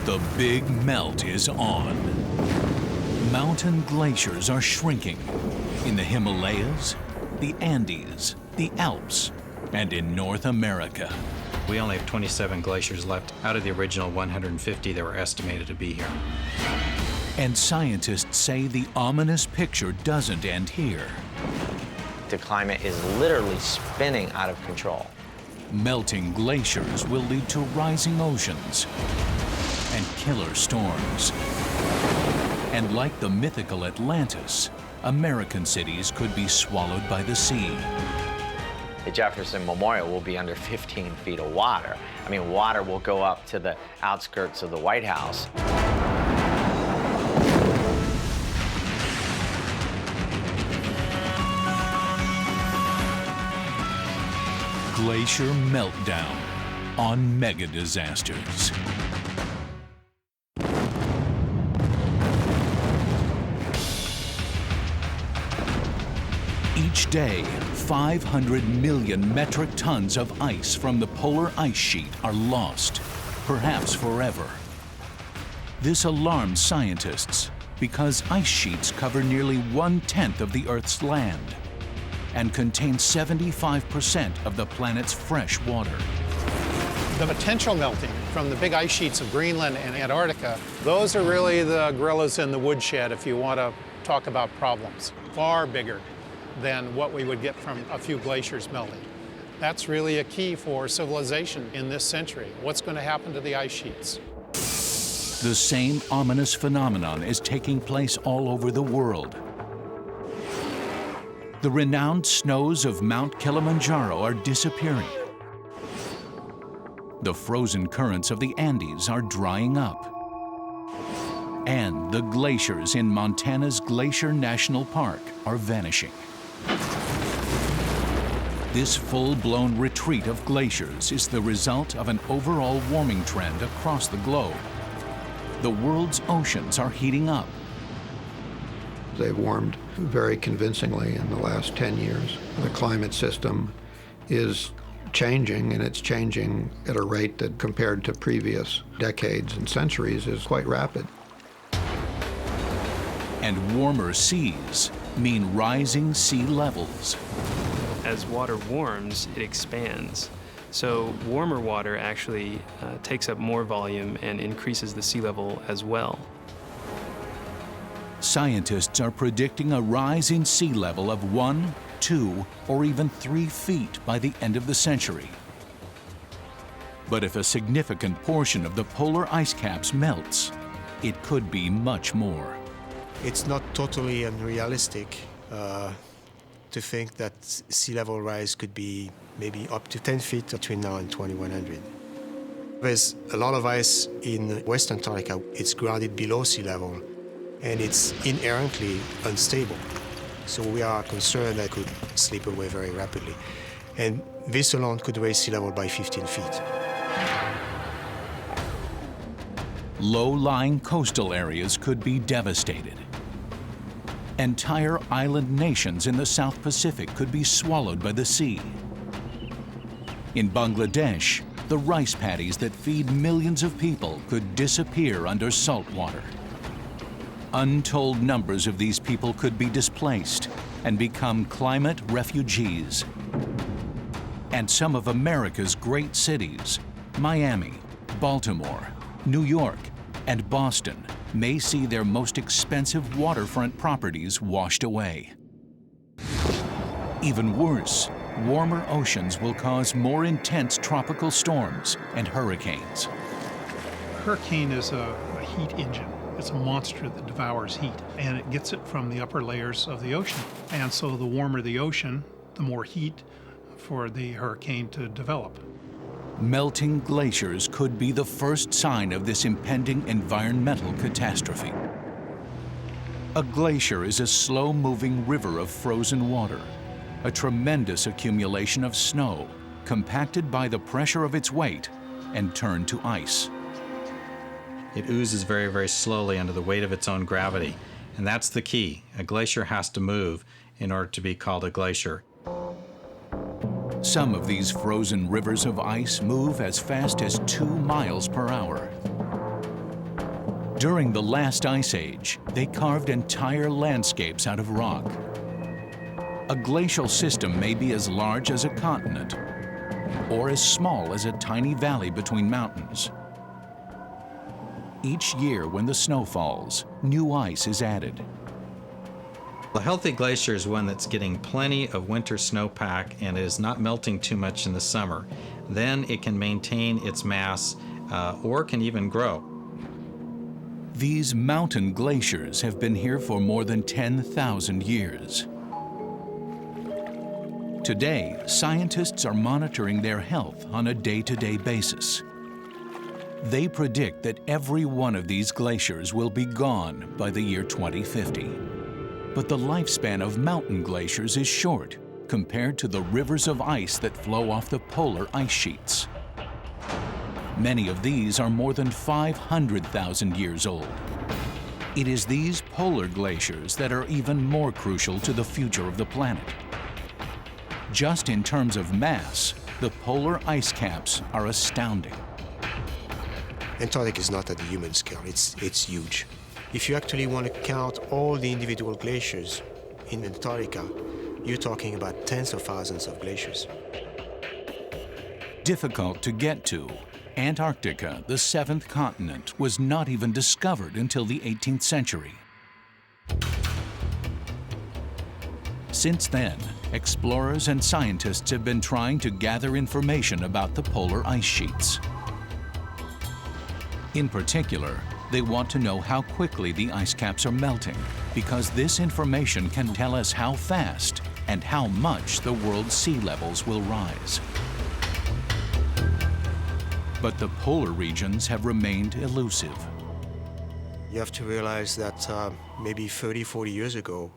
The big melt is on. Mountain glaciers are shrinking in the Himalayas, the Andes, the Alps, and in North America. We only have 27 glaciers left out of the original 150 that were estimated to be here. And scientists say the ominous picture doesn't end here. The climate is literally spinning out of control. Melting glaciers will lead to rising oceans and killer storms. And like the mythical Atlantis, American cities could be swallowed by the sea. The Jefferson Memorial will be under 15 feet of water. I mean, water will go up to the outskirts of the White House. Glacier Meltdown on Mega Disasters. Each day, 500 million metric tons of ice from the polar ice sheet are lost, perhaps forever. This alarms scientists because ice sheets cover nearly 1/10 of the Earth's land and contain 75% of the planet's fresh water. The potential melting from the big ice sheets of Greenland and Antarctica, those are really the gorillas in the woodshed if you want to talk about problems. Far bigger than what we would get from a few glaciers melting. That's really a key for civilization in this century. What's going to happen to the ice sheets? The same ominous phenomenon is taking place all over the world. The renowned snows of Mount Kilimanjaro are disappearing. The frozen currents of the Andes are drying up. And the glaciers in Montana's Glacier National Park are vanishing. This full-blown retreat of glaciers is the result of an overall warming trend across the globe. The world's oceans are heating up. They've warmed very convincingly in the last 10 years. The climate system is changing, and it's changing at a rate that, compared to previous decades and centuries, is quite rapid. And warmer seas mean rising sea levels. As water warms, it expands. So warmer water actually takes up more volume and increases the sea level as well. Scientists are predicting a rise in sea level of 1, 2, or even 3 feet by the end of the century. But if a significant portion of the polar ice caps melts, it could be much more. It's not totally unrealistic to think that sea level rise could be maybe up to 10 feet between now and 2100. There's a lot of ice in West Antarctica. It's grounded below sea level, and it's inherently unstable. So we are concerned that it could slip away very rapidly. And this alone could raise sea level by 15 feet. Low-lying coastal areas could be devastated. Entire island nations in the South Pacific could be swallowed by the sea. In Bangladesh, the rice paddies that feed millions of people could disappear under salt water. Untold numbers of these people could be displaced and become climate refugees. And some of America's great cities, Miami, Baltimore, New York, and Boston, may see their most expensive waterfront properties washed away. Even worse, warmer oceans will cause more intense tropical storms and hurricanes. A hurricane is a heat engine. It's a monster that devours heat, and it gets it from the upper layers of the ocean. And so the warmer the ocean, the more heat for the hurricane to develop. Melting glaciers could be the first sign of this impending environmental catastrophe. A glacier is a slow-moving river of frozen water, a tremendous accumulation of snow, compacted by the pressure of its weight and turned to ice. It oozes very, very slowly under the weight of its own gravity. And that's the key. A glacier has to move in order to be called a glacier. Some of these frozen rivers of ice move as fast as 2 miles per hour. During the last ice age, they carved entire landscapes out of rock. A glacial system may be as large as a continent, or as small as a tiny valley between mountains. Each year when the snow falls, new ice is added. A healthy glacier is one that's getting plenty of winter snowpack and is not melting too much in the summer. Then it can maintain its mass or can even grow. These mountain glaciers have been here for more than 10,000 years. Today, scientists are monitoring their health on a day-to-day basis. They predict that every one of these glaciers will be gone by the year 2050. But the lifespan of mountain glaciers is short compared to the rivers of ice that flow off the polar ice sheets. Many of these are more than 500,000 years old. It is these polar glaciers that are even more crucial to the future of the planet. Just in terms of mass, the polar ice caps are astounding. Antarctica is not at the human scale, it's huge. If you actually want to count all the individual glaciers in Antarctica, you're talking about tens of thousands of glaciers. Difficult to get to, Antarctica, the seventh continent, was not even discovered until the 18th century. Since then, explorers and scientists have been trying to gather information about the polar ice sheets. In particular, they want to know how quickly the ice caps are melting, because this information can tell us how fast and how much the world's sea levels will rise. But the polar regions have remained elusive. You have to realize that maybe 30, 40 years ago,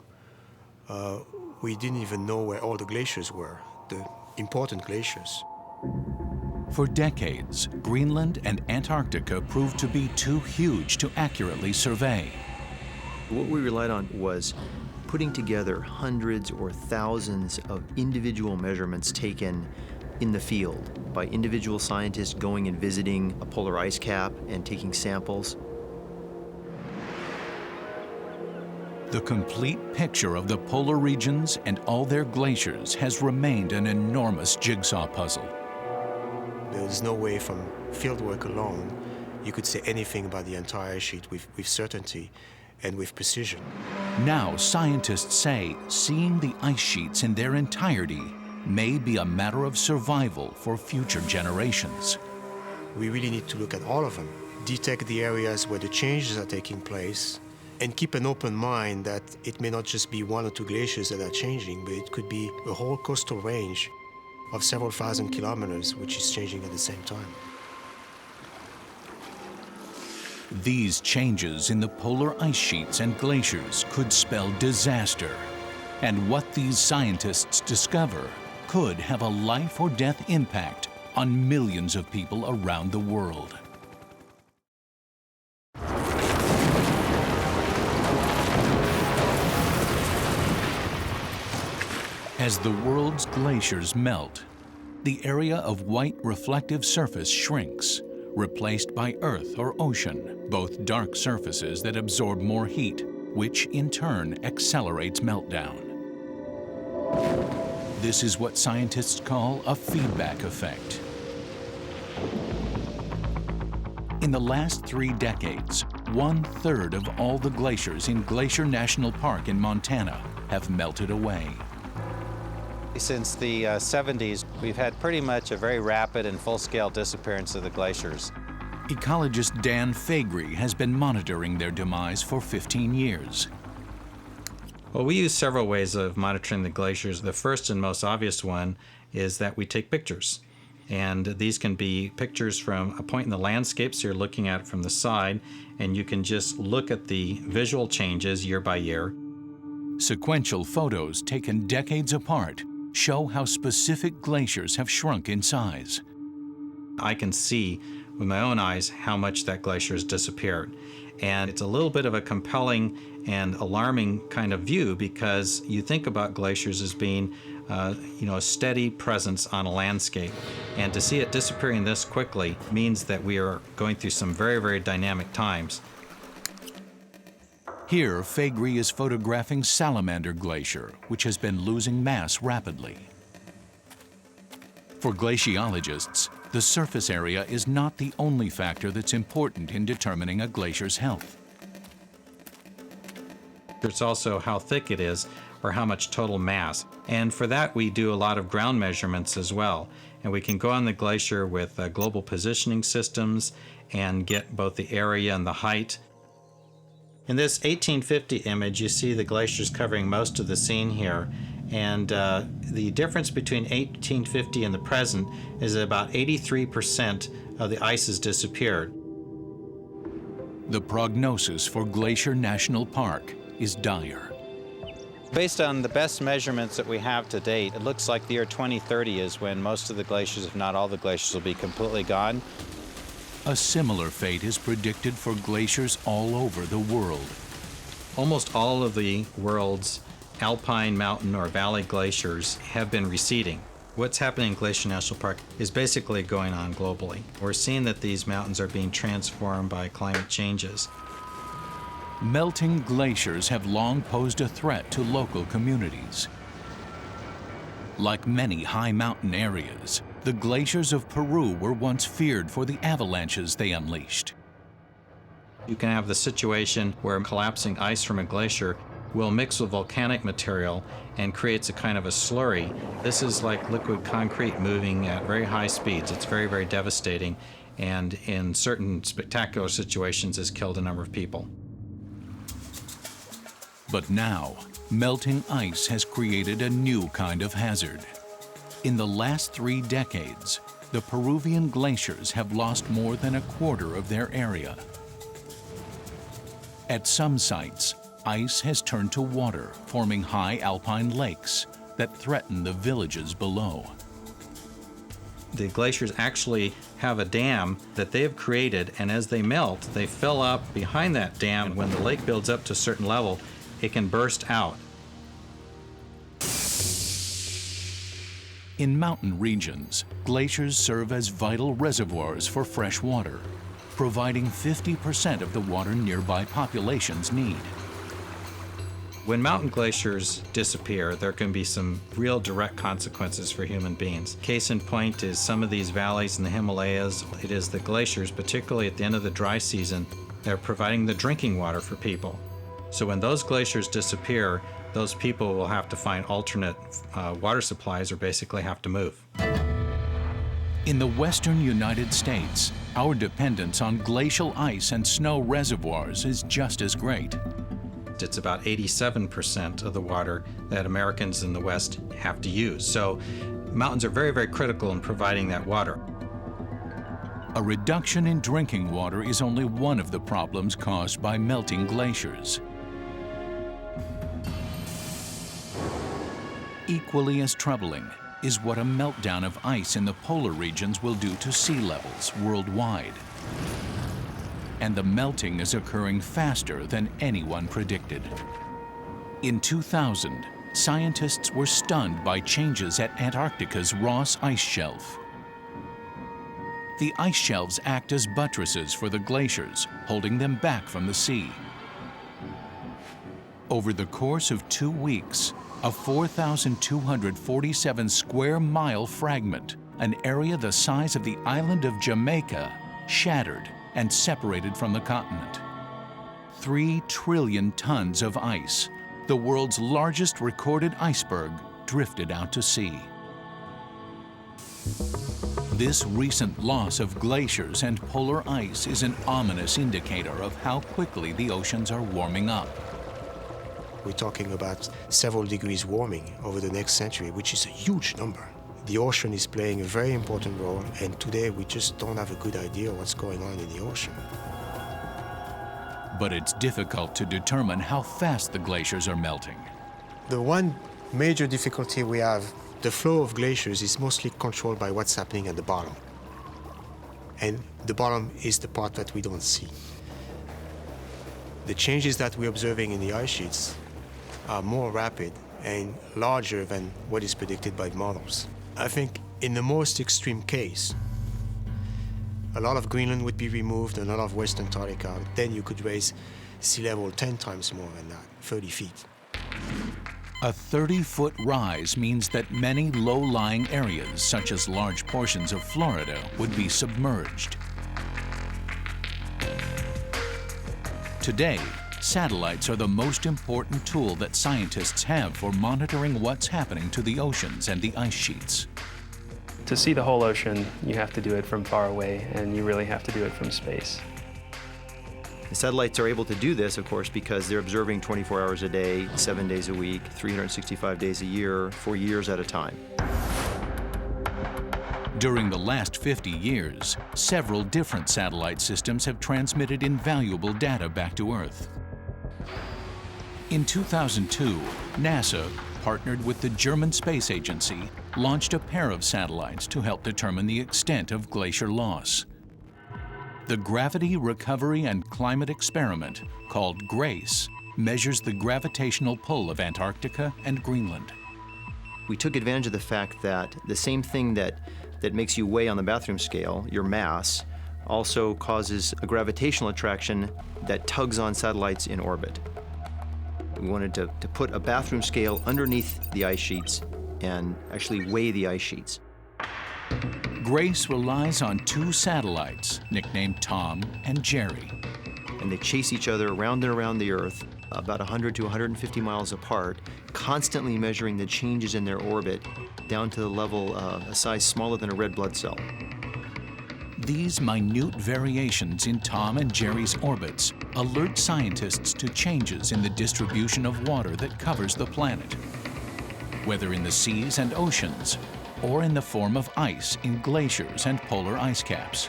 we didn't even know where all the glaciers were, the important glaciers. For decades, Greenland and Antarctica proved to be too huge to accurately survey. What we relied on was putting together hundreds or thousands of individual measurements taken in the field by individual scientists going and visiting a polar ice cap and taking samples. The complete picture of the polar regions and all their glaciers has remained an enormous jigsaw puzzle. There's no way from fieldwork alone you could say anything about the entire sheet with certainty and with precision. Now, scientists say seeing the ice sheets in their entirety may be a matter of survival for future generations. We really need to look at all of them, detect the areas where the changes are taking place, and keep an open mind that it may not just be one or two glaciers that are changing, but it could be a whole coastal range of several thousand kilometers, which is changing at the same time. These changes in the polar ice sheets and glaciers could spell disaster. And what these scientists discover could have a life or death impact on millions of people around the world. As the world's glaciers melt, the area of white reflective surface shrinks, replaced by earth or ocean, both dark surfaces that absorb more heat, which in turn accelerates meltdown. This is what scientists call a feedback effect. In the last 3 decades, 1/3 of all the glaciers in Glacier National Park in Montana have melted away. Since the 70s, we've had pretty much a very rapid and full-scale disappearance of the glaciers. Ecologist Dan Faegre has been monitoring their demise for 15 years. Well, we use several ways of monitoring the glaciers. The first and most obvious one is that we take pictures. And these can be pictures from a point in the landscape, so you're looking at it from the side, and you can just look at the visual changes year by year. Sequential photos taken decades apart show how specific glaciers have shrunk in size. I can see with my own eyes how much that glacier has disappeared. And it's a little bit of a compelling and alarming kind of view, because you think about glaciers as being a steady presence on a landscape. And to see it disappearing this quickly means that we are going through some very, very dynamic times. Here, Faegre is photographing Salamander Glacier, which has been losing mass rapidly. For glaciologists, the surface area is not the only factor that's important in determining a glacier's health. It's also how thick it is, or how much total mass. And for that, we do a lot of ground measurements as well. And we can go on the glacier with global positioning systems and get both the area and the height. In this 1850 image, you see the glaciers covering most of the scene here. And the difference between 1850 and the present is that about 83% of the ice has disappeared. The prognosis for Glacier National Park is dire. Based on the best measurements that we have to date, it looks like the year 2030 is when most of the glaciers, if not all the glaciers, will be completely gone. A similar fate is predicted for glaciers all over the world. Almost all of the world's alpine, mountain, or valley glaciers have been receding. What's happening in Glacier National Park is basically going on globally. We're seeing that these mountains are being transformed by climate changes. Melting glaciers have long posed a threat to local communities. Like many high mountain areas, the glaciers of Peru were once feared for the avalanches they unleashed. You can have the situation where collapsing ice from a glacier will mix with volcanic material and creates a kind of a slurry. This is like liquid concrete moving at very high speeds. It's very, very devastating, and in certain spectacular situations has killed a number of people. But now, melting ice has created a new kind of hazard. In the last 3 decades, the Peruvian glaciers have lost more than a quarter of their area. At some sites, ice has turned to water, forming high alpine lakes that threaten the villages below. The glaciers actually have a dam that they have created, and as they melt, they fill up behind that dam. And when the lake builds up to a certain level, it can burst out. In mountain regions, glaciers serve as vital reservoirs for fresh water, providing 50% of the water nearby populations need. When mountain glaciers disappear, there can be some real direct consequences for human beings. Case in point is some of these valleys in the Himalayas. It is the glaciers, particularly at the end of the dry season, that are providing the drinking water for people. So when those glaciers disappear, those people will have to find alternate water supplies, or basically have to move. In the western United States, our dependence on glacial ice and snow reservoirs is just as great. It's about 87% of the water that Americans in the West have to use. So mountains are very, very critical in providing that water. A reduction in drinking water is only one of the problems caused by melting glaciers. Equally as troubling is what a meltdown of ice in the polar regions will do to sea levels worldwide. And the melting is occurring faster than anyone predicted. In 2000, scientists were stunned by changes at Antarctica's Ross ice shelf. The ice shelves act as buttresses for the glaciers, holding them back from the sea. Over the course of 2 weeks, a 4,247 square mile fragment, an area the size of the island of Jamaica, shattered and separated from the continent. 3 trillion tons of ice, the world's largest recorded iceberg, drifted out to sea. This recent loss of glaciers and polar ice is an ominous indicator of how quickly the oceans are warming up. We're talking about several degrees warming over the next century, which is a huge number. The ocean is playing a very important role, and today we just don't have a good idea what's going on in the ocean. But it's difficult to determine how fast the glaciers are melting. The one major difficulty we have, the flow of glaciers is mostly controlled by what's happening at the bottom. And the bottom is the part that we don't see. The changes that we're observing in the ice sheets are more rapid and larger than what is predicted by models. I think in the most extreme case, A lot of Greenland would be removed, and a lot of West Antarctica. Then you could raise sea level 10 times more than that, 30 feet. A 30-foot rise means that many low-lying areas, such as large portions of Florida, would be submerged. Today, satellites are the most important tool that scientists have for monitoring what's happening to the oceans and the ice sheets. To see the whole ocean, you have to do it from far away, and you really have to do it from space. The satellites are able to do this, of course, because they're observing 24 hours a day, 7 days a week, 365 days a year, for years at a time. During the last 50 years, several different satellite systems have transmitted invaluable data back to Earth. In 2002, NASA, partnered with the German Space Agency, launched a pair of satellites to help determine the extent of glacier loss. The Gravity Recovery and Climate Experiment, called GRACE, measures the gravitational pull of Antarctica and Greenland. We took advantage of the fact that the same thing that makes you weigh on the bathroom scale, your mass, also causes a gravitational attraction that tugs on satellites in orbit. We wanted to put a bathroom scale underneath the ice sheets and actually weigh the ice sheets. GRACE relies on two satellites, nicknamed Tom and Jerry. And they chase each other around and around the Earth, about 100 to 150 miles apart, constantly measuring the changes in their orbit down to the level a size smaller than a red blood cell. These minute variations in Tom and Jerry's orbits alert scientists to changes in the distribution of water that covers the planet, whether in the seas and oceans, or in the form of ice in glaciers and polar ice caps.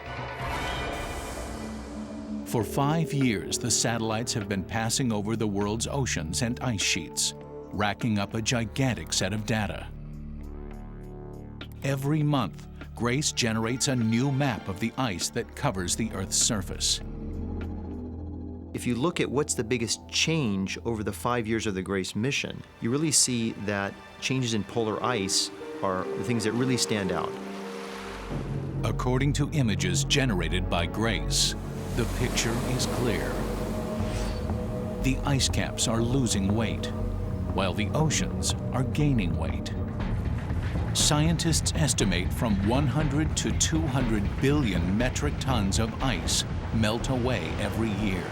For 5 years, the satellites have been passing over the world's oceans and ice sheets, racking up a gigantic set of data. Every month, GRACE generates a new map of the ice that covers the Earth's surface. If you look at what's the biggest change over the 5 years of the GRACE mission, you really see that changes in polar ice are the things that really stand out. According to images generated by GRACE, the picture is clear. The ice caps are losing weight, while the oceans are gaining weight. Scientists estimate from 100 to 200 billion metric tons of ice melt away every year.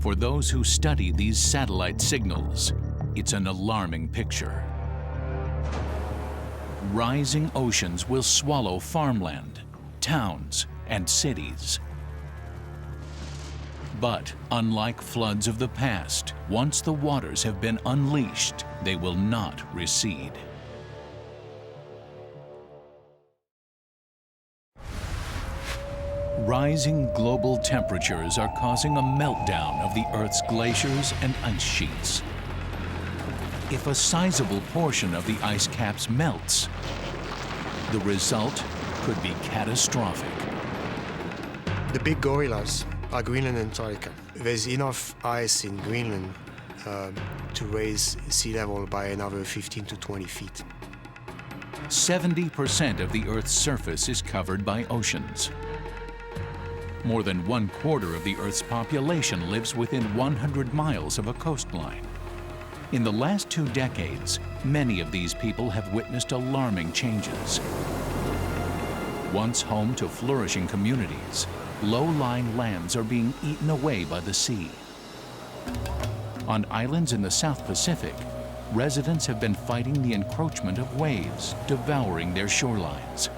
For those who study these satellite signals, it's an alarming picture. Rising oceans will swallow farmland, towns, and cities. But unlike floods of the past, once the waters have been unleashed, they will not recede. Rising global temperatures are causing a meltdown of the Earth's glaciers and ice sheets. If a sizable portion of the ice caps melts, the result could be catastrophic. The big gorillas are Greenland and Antarctica. There's enough ice in Greenland to raise sea level by another 15 to 20 feet. 70% of the Earth's surface is covered by oceans. More than 1/4 of the Earth's population lives within 100 miles of a coastline. In the last 2 decades, many of these people have witnessed alarming changes. Once home to flourishing communities, low-lying lands are being eaten away by the sea. On islands in the South Pacific, residents have been fighting the encroachment of waves, devouring their shorelines.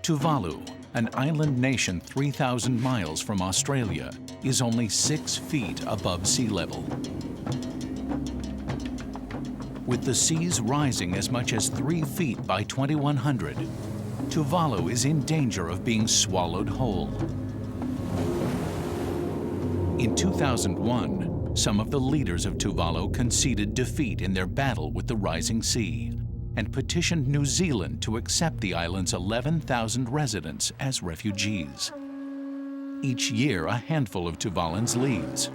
Tuvalu, an island nation 3,000 miles from Australia, is only 6 feet above sea level. With the seas rising as much as 3 feet by 2100, Tuvalu is in danger of being swallowed whole. In 2001, some of the leaders of Tuvalu conceded defeat in their battle with the rising sea and petitioned New Zealand to accept the island's 11,000 residents as refugees. Each year, a handful of Tuvaluans leaves,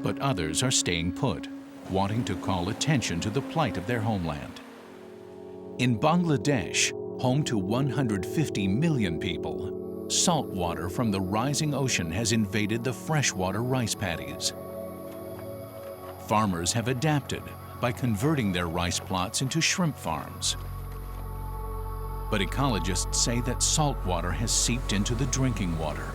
but others are staying put, wanting to call attention to the plight of their homeland. In Bangladesh, home to 150 million people, salt water from the rising ocean has invaded the freshwater rice paddies. Farmers have adapted by converting their rice plots into shrimp farms. But ecologists say that salt water has seeped into the drinking water.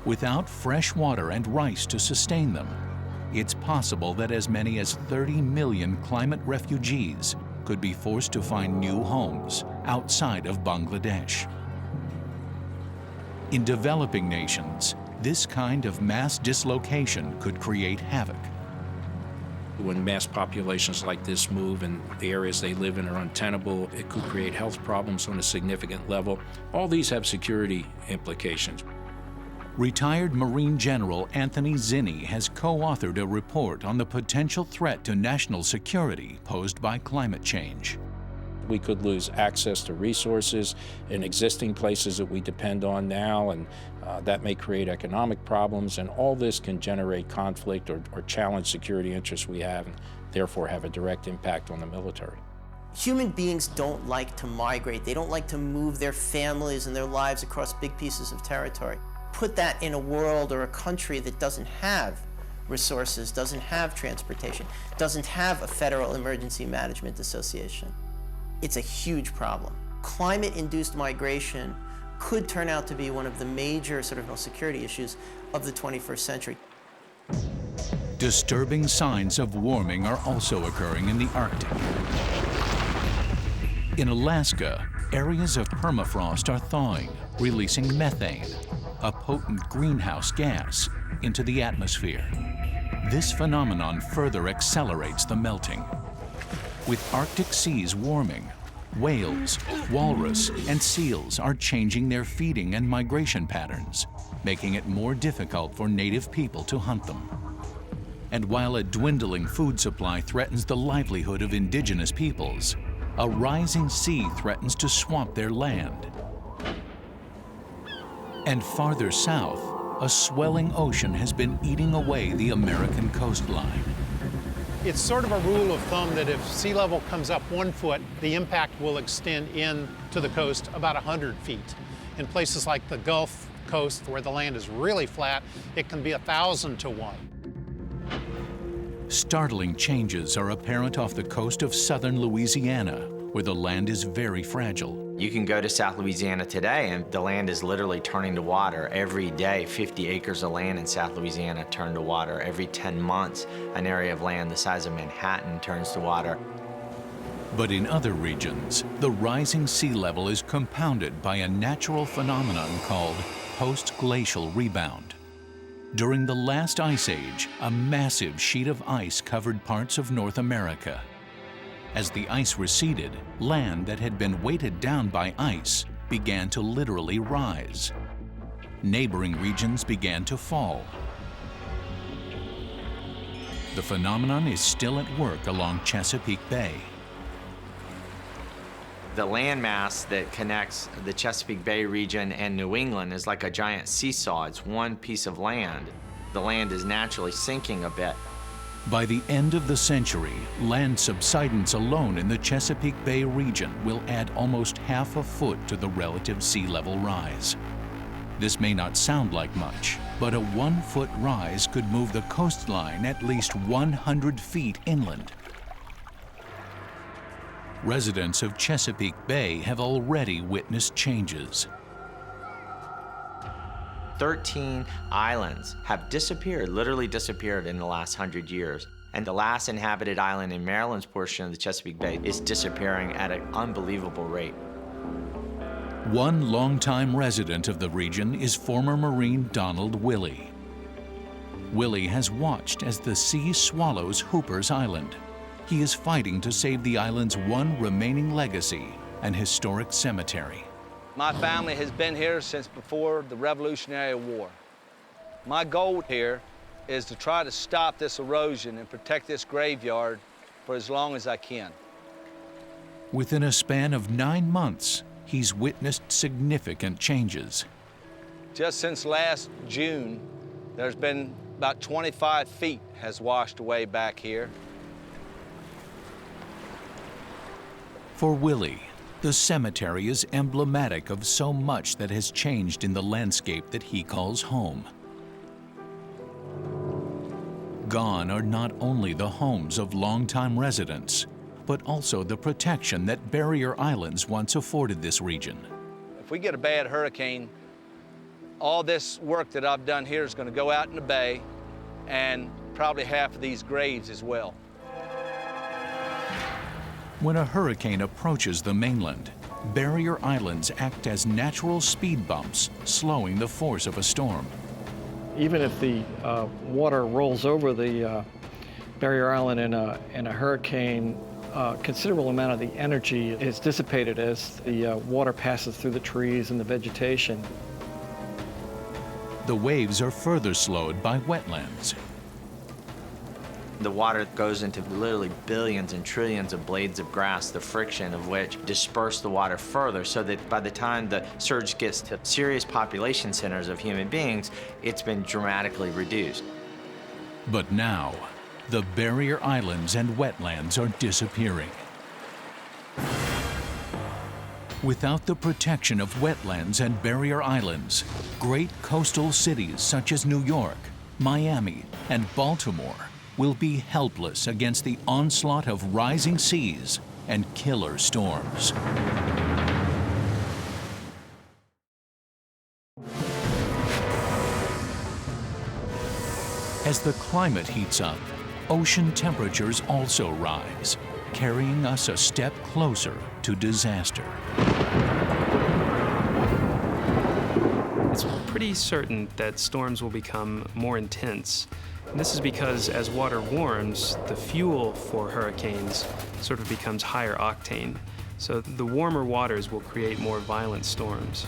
Without fresh water and rice to sustain them, it's possible that as many as 30 million climate refugees could be forced to find new homes outside of Bangladesh. In developing nations, this kind of mass dislocation could create havoc. When mass populations like this move and the areas they live in are untenable, it could create health problems on a significant level. All these have security implications. Retired Marine General Anthony Zinni has co-authored a report on the potential threat to national security posed by climate change. We could lose access to resources in existing places that we depend on now, and that may create economic problems, and all this can generate conflict or challenge security interests we have, and therefore have a direct impact on the military. Human beings don't like to migrate. They don't like to move their families and their lives across big pieces of territory. Put that in a world or a country that doesn't have resources, doesn't have transportation, doesn't have a Federal Emergency Management Association. It's a huge problem. Climate-induced migration could turn out to be one of the major sort of security issues of the 21st century. Disturbing signs of warming are also occurring in the Arctic. In Alaska, areas of permafrost are thawing, releasing methane, a potent greenhouse gas, into the atmosphere. This phenomenon further accelerates the melting. With Arctic seas warming, whales, walrus, and seals are changing their feeding and migration patterns, making it more difficult for native people to hunt them. And while a dwindling food supply threatens the livelihood of indigenous peoples, a rising sea threatens to swamp their land. And farther south, a swelling ocean has been eating away the American coastline. It's sort of a rule of thumb that if sea level comes up 1 foot, the impact will extend in to the coast about 100 feet. In places like the Gulf Coast, where the land is really flat, it can be 1,000 to 1. Startling changes are apparent off the coast of southern Louisiana, where the land is very fragile. You can go to South Louisiana today and the land is literally turning to water. Every day, 50 acres of land in South Louisiana turn to water. Every 10 months, an area of land the size of Manhattan turns to water. But in other regions, the rising sea level is compounded by a natural phenomenon called post-glacial rebound. During the last ice age, a massive sheet of ice covered parts of North America. As the ice receded, land that had been weighted down by ice began to literally rise. Neighboring regions began to fall. The phenomenon is still at work along Chesapeake Bay. The landmass that connects the Chesapeake Bay region and New England is like a giant seesaw. It's one piece of land. The land is naturally sinking a bit. By the end of the century, land subsidence alone in the Chesapeake Bay region will add almost half a foot to the relative sea level rise. This may not sound like much, but a 1 foot rise could move the coastline at least 100 feet inland. Residents of Chesapeake Bay have already witnessed changes. 13 islands have disappeared, literally disappeared in the last 100 years. And the last inhabited island in Maryland's portion of the Chesapeake Bay is disappearing at an unbelievable rate. One longtime resident of the region is former Marine Donald Willey. Willey has watched as the sea swallows Hooper's Island. He is fighting to save the island's one remaining legacy, an historic cemetery. My family has been here since before the Revolutionary War. My goal here is to try to stop this erosion and protect this graveyard for as long as I can. Within a span of 9 months, he's witnessed significant changes. Just since last June, there's been about 25 feet has washed away back here. For Willie, the cemetery is emblematic of so much that has changed in the landscape that he calls home. Gone are not only the homes of longtime residents, but also the protection that barrier islands once afforded this region. If we get a bad hurricane, all this work that I've done here is going to go out in the bay, and probably half of these graves as well. When a hurricane approaches the mainland, barrier islands act as natural speed bumps, slowing the force of a storm. Even if the water rolls over the barrier island in a hurricane, a considerable amount of the energy is dissipated as the water passes through the trees and the vegetation. The waves are further slowed by wetlands. The water goes into literally billions and trillions of blades of grass, the friction of which disperse the water further, so that by the time the surge gets to serious population centers of human beings, it's been dramatically reduced. But now, the barrier islands and wetlands are disappearing. Without the protection of wetlands and barrier islands, great coastal cities such as New York, Miami, and Baltimore will be helpless against the onslaught of rising seas and killer storms. As the climate heats up, ocean temperatures also rise, carrying us a step closer to disaster. It's pretty certain that storms will become more intense. And this is because as water warms, the fuel for hurricanes sort of becomes higher octane. So the warmer waters will create more violent storms.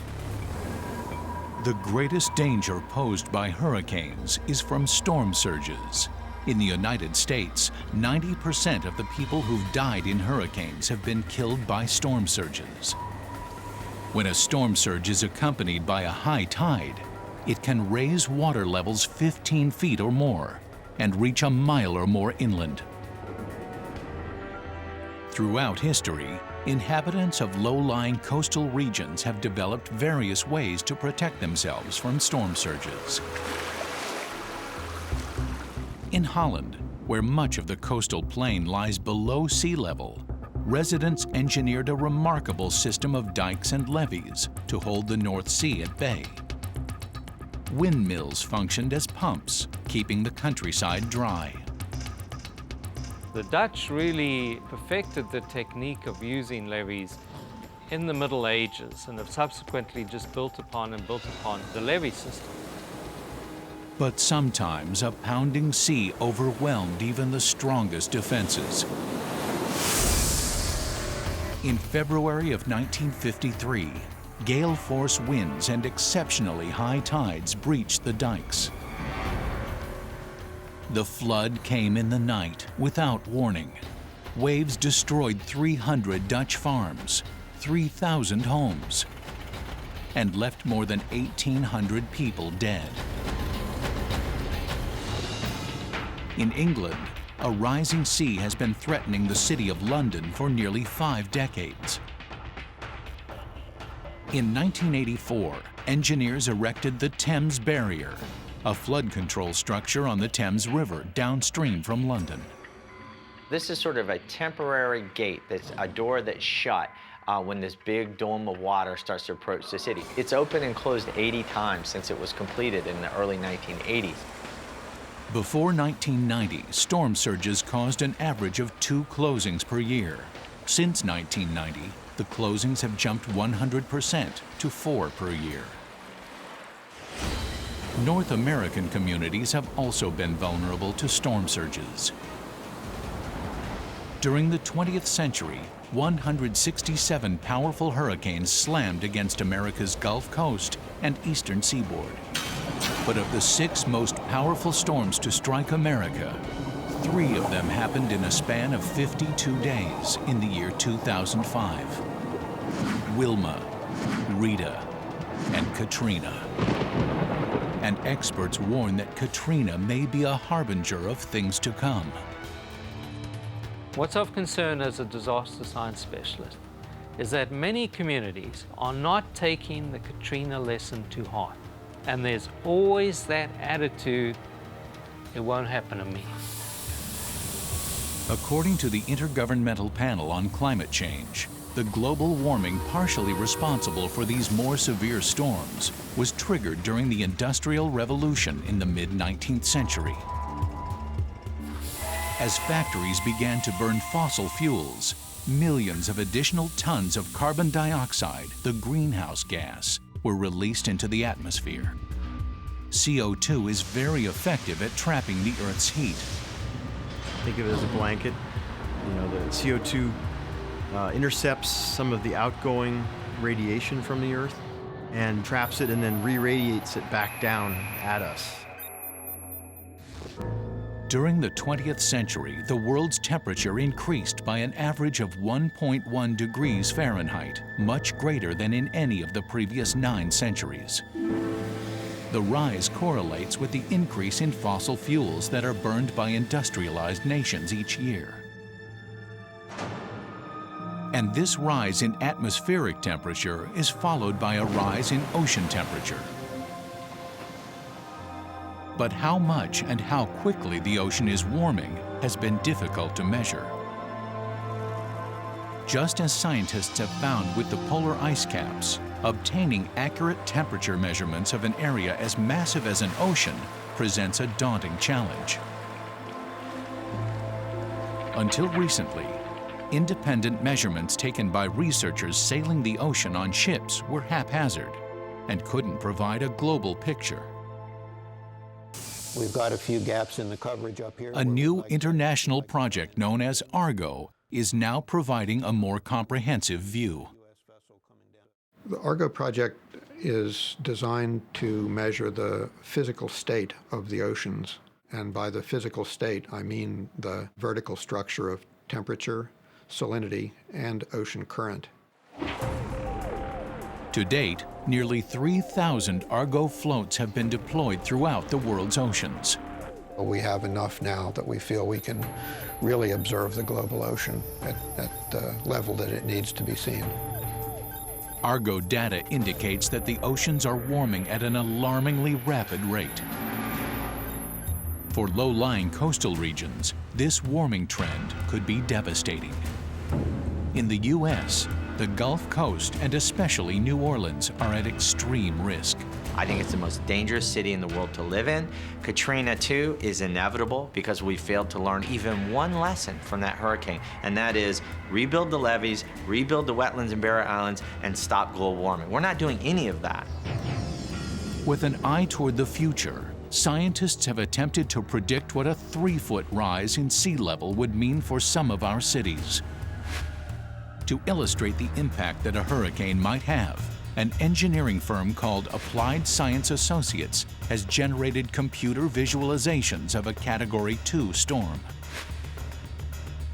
The greatest danger posed by hurricanes is from storm surges. In the United States, 90% of the people who've died in hurricanes have been killed by storm surges. When a storm surge is accompanied by a high tide, it can raise water levels 15 feet or more and reach a mile or more inland. Throughout history, inhabitants of low-lying coastal regions have developed various ways to protect themselves from storm surges. In Holland, where much of the coastal plain lies below sea level, residents engineered a remarkable system of dikes and levees to hold the North Sea at bay. Windmills functioned as pumps, keeping the countryside dry. The Dutch really perfected the technique of using levees in the Middle Ages and have subsequently just built upon the levee system. But sometimes a pounding sea overwhelmed even the strongest defenses. In February of 1953, gale-force winds and exceptionally high tides breached the dikes. The flood came in the night without warning. Waves destroyed 300 Dutch farms, 3,000 homes, and left more than 1,800 people dead. In England, a rising sea has been threatening the city of London for nearly 5 decades. In 1984, engineers erected the Thames Barrier, a flood control structure on the Thames River downstream from London. This is sort of a temporary gate, that's a door that's shut when this big dome of water starts to approach the city. It's opened and closed 80 times since it was completed in the early 1980s. Before 1990, storm surges caused an average of 2 closings per year. Since 1990, the closings have jumped 100% to 4 per year. North American communities have also been vulnerable to storm surges. During the 20th century, 167 powerful hurricanes slammed against America's Gulf Coast and eastern seaboard. But of the 6 most powerful storms to strike America, 3 of them happened in a span of 52 days in the year 2005. Wilma, Rita, and Katrina. And experts warn that Katrina may be a harbinger of things to come. What's of concern as a disaster science specialist is that many communities are not taking the Katrina lesson to heart. And there's always that attitude, it won't happen to me. According to the Intergovernmental Panel on Climate Change, the global warming partially responsible for these more severe storms was triggered during the Industrial Revolution in the mid-19th century. As factories began to burn fossil fuels, millions of additional tons of carbon dioxide, the greenhouse gas, were released into the atmosphere. CO2 is very effective at trapping the Earth's heat. Think of it as a blanket. You know, the CO2 intercepts some of the outgoing radiation from the Earth and traps it and then re-radiates it back down at us. During the 20th century, the world's temperature increased by an average of 1.1 degrees Fahrenheit, much greater than in any of the previous 9 centuries. The rise correlates with the increase in fossil fuels that are burned by industrialized nations each year. And this rise in atmospheric temperature is followed by a rise in ocean temperature. But how much and how quickly the ocean is warming has been difficult to measure. Just as scientists have found with the polar ice caps, obtaining accurate temperature measurements of an area as massive as an ocean presents a daunting challenge. Until recently, independent measurements taken by researchers sailing the ocean on ships were haphazard and couldn't provide a global picture. We've got a few gaps in the coverage up here. A new international project known as Argo is now providing a more comprehensive view. The Argo project is designed to measure the physical state of the oceans. And by the physical state, I mean the vertical structure of temperature, salinity, and ocean current. To date, nearly 3,000 Argo floats have been deployed throughout the world's oceans. We have enough now that we feel we can really observe the global ocean at the level that it needs to be seen. Argo data indicates that the oceans are warming at an alarmingly rapid rate. For low-lying coastal regions, this warming trend could be devastating. In the U.S., the Gulf Coast and especially New Orleans are at extreme risk. I think it's the most dangerous city in the world to live in. Katrina, too, is inevitable because we failed to learn even one lesson from that hurricane, and that is rebuild the levees, rebuild the wetlands and barrier islands, and stop global warming. We're not doing any of that. With an eye toward the future, scientists have attempted to predict what a 3-foot rise in sea level would mean for some of our cities. To illustrate the impact that a hurricane might have, an engineering firm called Applied Science Associates has generated computer visualizations of a Category 2 storm.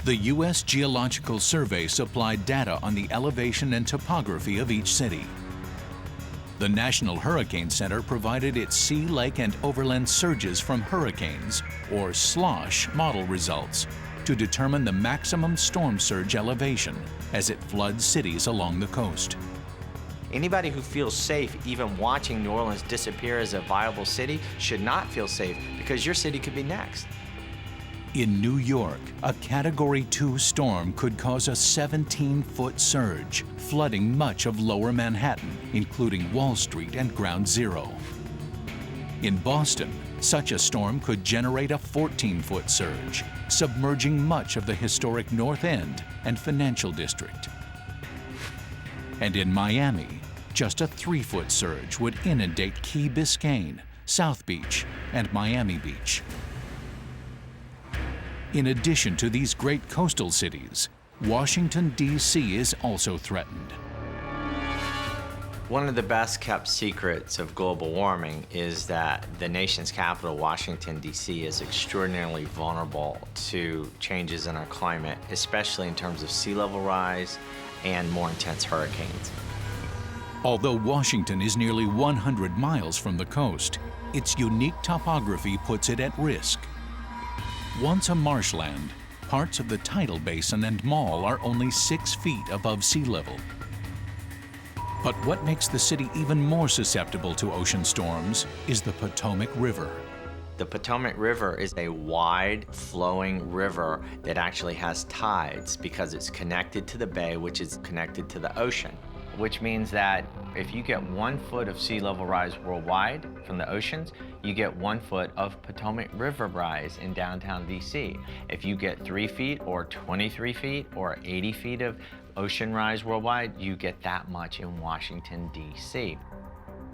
The U.S. Geological Survey supplied data on the elevation and topography of each city. The National Hurricane Center provided its sea, lake, and overland surges from hurricanes, or SLOSH, model results to determine the maximum storm surge elevation as it floods cities along the coast. Anybody who feels safe even watching New Orleans disappear as a viable city should not feel safe because your city could be next. In New York, a Category 2 storm could cause a 17-foot surge, flooding much of lower Manhattan, including Wall Street and Ground Zero. In Boston, such a storm could generate a 14-foot surge, submerging much of the historic North End and Financial District. And in Miami, just a 3-foot surge would inundate Key Biscayne, South Beach, and Miami Beach. In addition to these great coastal cities, Washington, D.C. is also threatened. One of the best kept secrets of global warming is that the nation's capital, Washington, D.C., is extraordinarily vulnerable to changes in our climate, especially in terms of sea level rise and more intense hurricanes. Although Washington is nearly 100 miles from the coast, its unique topography puts it at risk. Once a marshland, parts of the tidal basin and mall are only 6 feet above sea level. But what makes the city even more susceptible to ocean storms is the Potomac River. The Potomac River is a wide flowing river that actually has tides because it's connected to the bay, which is connected to the ocean, which means that if you get 1 foot of sea level rise worldwide from the oceans, you get 1 foot of Potomac River rise in downtown DC. If you get 3 feet or 23 feet or 80 feet of ocean rise worldwide, you get that much in Washington, DC.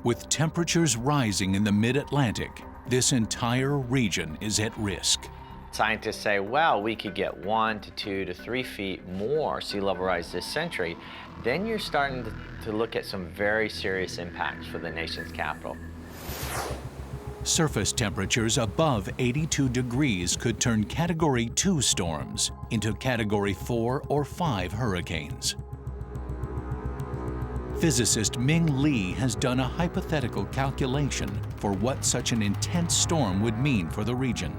With temperatures rising in the mid-Atlantic, this entire region is at risk. Scientists say, well, we could get 1 to 2 to 3 feet more sea level rise this century. Then you're starting to look at some very serious impacts for the nation's capital. Surface temperatures above 82 degrees could turn Category 2 storms into Category 4 or 5 hurricanes. Physicist Ming Lee has done a hypothetical calculation for what such an intense storm would mean for the region.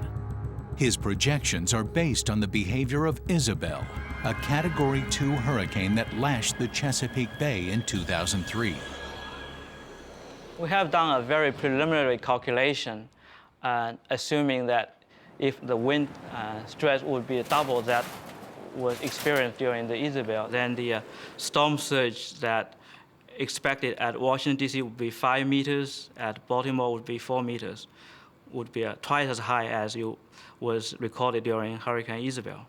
His projections are based on the behavior of Isabel, a Category 2 hurricane that lashed the Chesapeake Bay in 2003. We have done a very preliminary calculation, assuming that if the wind stress would be double that was experienced during the Isabel, then the storm surge that expected at Washington, D.C. would be 5 meters, at Baltimore would be 4 meters, would be twice as high as it was recorded during Hurricane Isabel.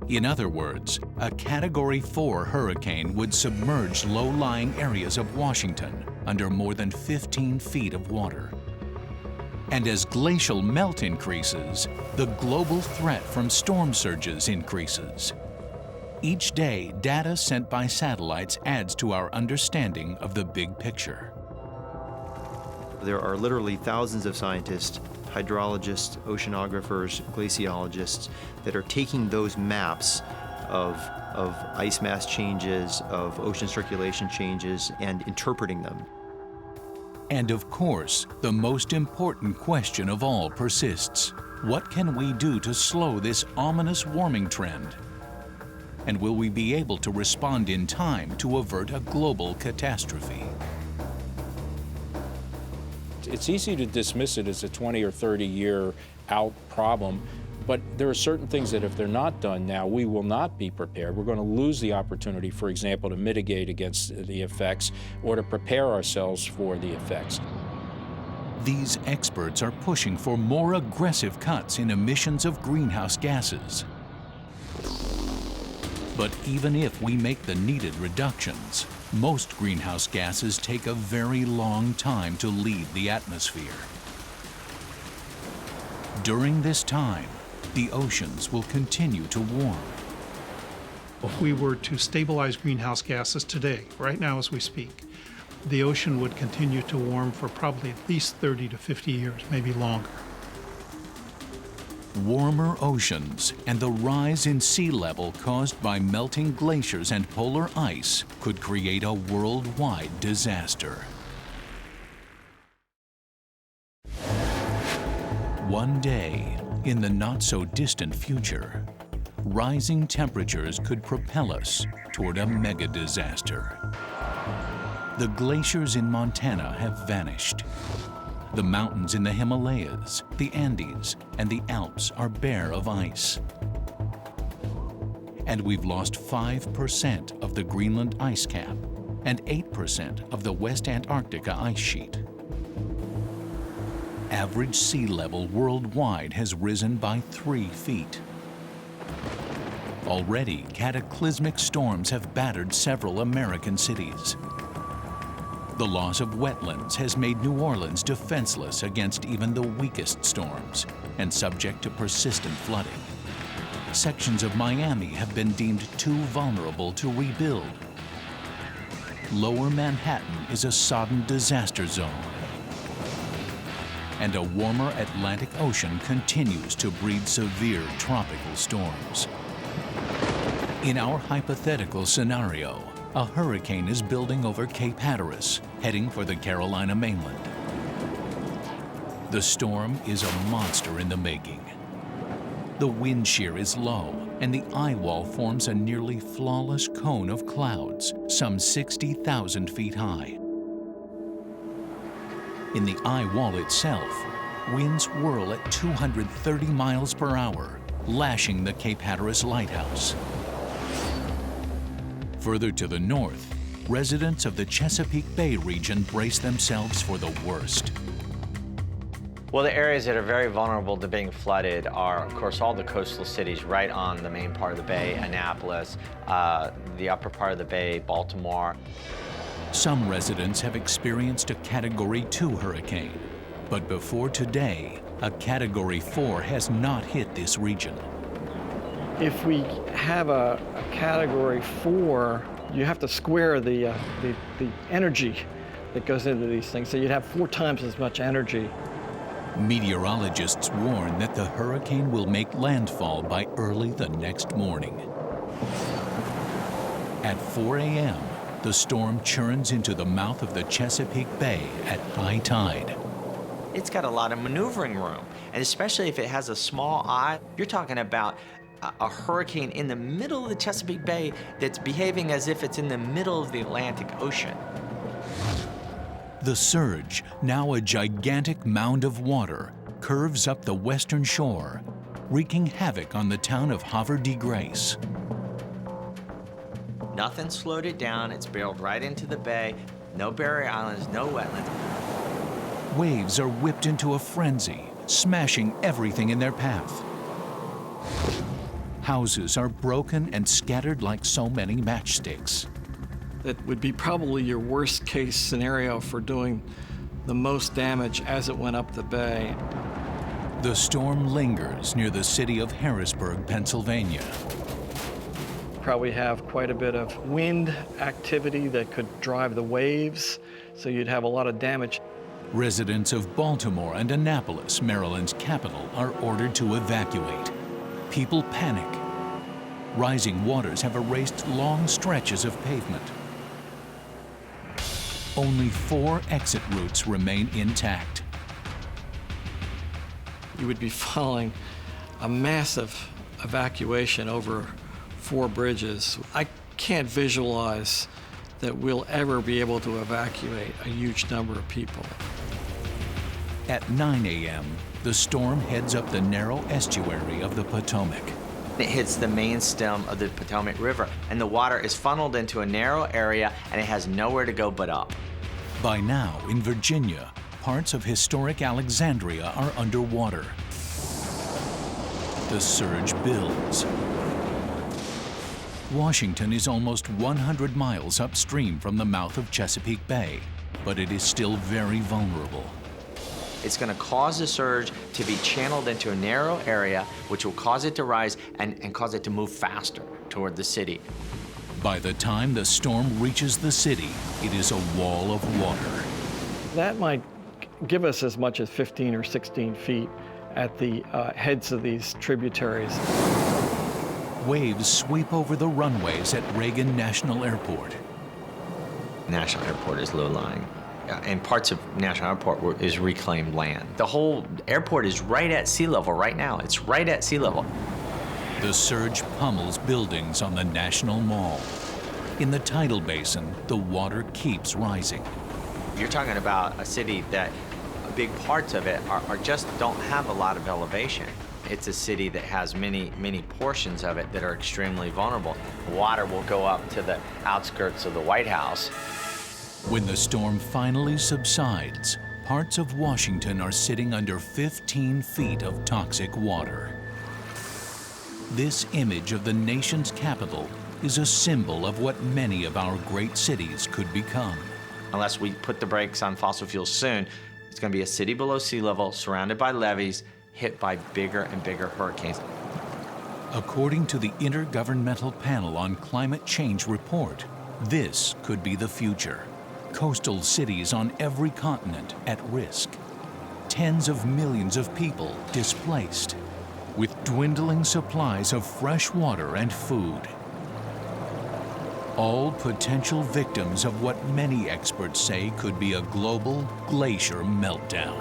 In other words, a Category 4 hurricane would submerge low-lying areas of Washington under more than 15 feet of water. And as glacial melt increases, the global threat from storm surges increases. Each day, data sent by satellites adds to our understanding of the big picture. There are literally thousands of scientists, hydrologists, oceanographers, glaciologists that are taking those maps of ice mass changes, of ocean circulation changes, and interpreting them. And of course, the most important question of all persists. What can we do to slow this ominous warming trend? And will we be able to respond in time to avert a global catastrophe? It's easy to dismiss it as a 20 or 30 year out problem, but there are certain things that if they're not done now, we will not be prepared. We're going to lose the opportunity, for example, to mitigate against the effects or to prepare ourselves for the effects. These experts are pushing for more aggressive cuts in emissions of greenhouse gases. But even if we make the needed reductions, most greenhouse gases take a very long time to leave the atmosphere. During this time, the oceans will continue to warm. If we were to stabilize greenhouse gases today, right now as we speak, the ocean would continue to warm for probably at least 30 to 50 years, maybe longer. Warmer oceans and the rise in sea level caused by melting glaciers and polar ice could create a worldwide disaster. One day, in the not-so-distant future, rising temperatures could propel us toward a mega-disaster. The glaciers in Montana have vanished. The mountains in the Himalayas, the Andes, and the Alps are bare of ice. And we've lost 5% of the Greenland ice cap and 8% of the West Antarctica ice sheet. Average sea level worldwide has risen by 3 feet. Already, cataclysmic storms have battered several American cities. The loss of wetlands has made New Orleans defenseless against even the weakest storms and subject to persistent flooding. Sections of Miami have been deemed too vulnerable to rebuild. Lower Manhattan is a sodden disaster zone. And a warmer Atlantic Ocean continues to breed severe tropical storms. In our hypothetical scenario, a hurricane is building over Cape Hatteras, heading for the Carolina mainland. The storm is a monster in the making. The wind shear is low, and the eye wall forms a nearly flawless cone of clouds, some 60,000 feet high. In the eye wall itself, winds whirl at 230 miles per hour, lashing the Cape Hatteras lighthouse. Further to the north, residents of the Chesapeake Bay region brace themselves for the worst. Well, the areas that are very vulnerable to being flooded are, of course, all the coastal cities right on the main part of the bay, Annapolis, the upper part of the bay, Baltimore. Some residents have experienced a Category 2 hurricane, but before today, a Category 4 has not hit this region. If we have a Category 4, you have to square the energy that goes into these things, so you'd have 4 times as much energy. Meteorologists warn that the hurricane will make landfall by early the next morning. At 4 a.m., the storm churns into the mouth of the Chesapeake Bay at high tide. It's got a lot of maneuvering room, and especially if it has a small eye, you're talking about a hurricane in the middle of the Chesapeake Bay that's behaving as if it's in the middle of the Atlantic Ocean. The surge, now a gigantic mound of water, curves up the western shore, wreaking havoc on the town of Havre de Grace. Nothing slowed it down. It's barreled right into the bay. No barrier islands, no wetlands. Waves are whipped into a frenzy, smashing everything in their path. Houses are broken and scattered like so many matchsticks. That would be probably your worst case scenario for doing the most damage as it went up the bay. The storm lingers near the city of Harrisburg, Pennsylvania. Probably have quite a bit of wind activity that could drive the waves, so you'd have a lot of damage. Residents of Baltimore and Annapolis, Maryland's capital, are ordered to evacuate. People panic. Rising waters have erased long stretches of pavement. Only 4 exit routes remain intact. You would be following a massive evacuation over 4 bridges. I can't visualize that we'll ever be able to evacuate a huge number of people. At 9 a.m., the storm heads up the narrow estuary of the Potomac. It hits the main stem of the Potomac River, and the water is funneled into a narrow area, and it has nowhere to go but up. By now, in Virginia, parts of historic Alexandria are underwater. The surge builds. Washington is almost 100 miles upstream from the mouth of Chesapeake Bay, but it is still very vulnerable. It's going to cause the surge to be channeled into a narrow area, which will cause it to rise and cause it to move faster toward the city. By the time the storm reaches the city, it is a wall of water. That might give us as much as 15 or 16 feet at the heads of these tributaries. Waves sweep over the runways at Reagan National Airport. National Airport is low-lying, and parts of National Airport is reclaimed land. The whole airport is right at sea level right now. It's right at sea level. The surge pummels buildings on the National Mall. In the tidal basin, the water keeps rising. You're talking about a city that big parts of it are just don't have a lot of elevation. It's a city that has many portions of it that are extremely vulnerable. Water will go up to the outskirts of the White House. When the storm finally subsides, parts of Washington are sitting under 15 feet of toxic water. This image of the nation's capital is a symbol of what many of our great cities could become. Unless we put the brakes on fossil fuels soon, it's going to be a city below sea level, surrounded by levees, hit by bigger and bigger hurricanes. According to the Intergovernmental Panel on Climate Change report, this could be the future. Coastal cities on every continent at risk. Tens of millions of people displaced, with dwindling supplies of fresh water and food. All potential victims of what many experts say could be a global glacier meltdown.